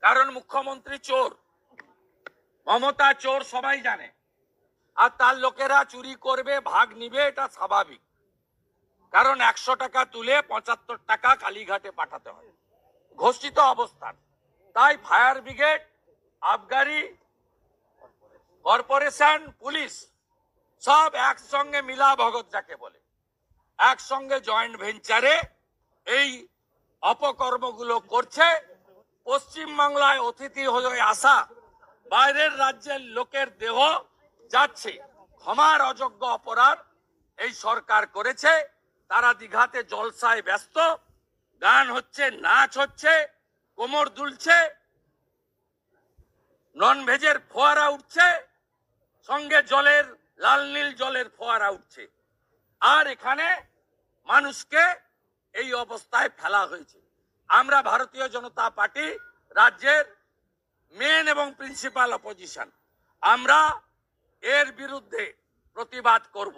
কারণ মুখ্যমন্ত্রী চোর, মমতা চোর সবাই জানে, আর তার লোকেরা চুরি করবে, ভাগ নিবে, এটা স্বাভাবিক। কারণ 100 টাকা তুলে 75 টাকা কালীঘাটে পাঠাতে হয়, ঘোষিত অবস্থান। তাই ফায়ার ব্রিগেড, আবগারি, কর্পোরেশন, পুলিশ সব একসঙ্গে মিলা ভগত যাকে বলে, একসঙ্গে জয়েন্ট ভেঞ্চারে এই অপকর্মগুলো করছে। পশ্চিমবাংলায় অতিথি হয়ে আসা বাইরের রাজ্যের লোকের দেহ যাচ্ছে, ক্ষমার অযোগ্য অপরাধ এই সরকার করেছে। তারা দীঘাতে জলসায় ব্যস্ত, গান হচ্ছে, নাচ হচ্ছে, কোমর দুলছে, নন ভেজের ফোয়ারা উঠছে, সঙ্গে জলের লাল নীল জলের ফোয়ারা উঠছে, আর এখানে মানুষকে এই অবস্থায় ফেলা হয়েছে। আমরা ভারতীয় জনতা পার্টি রাজ্যের মেন এবং প্রিন্সিপাল অপোজিশন, আমরা এর বিরুদ্ধে প্রতিবাদ করব।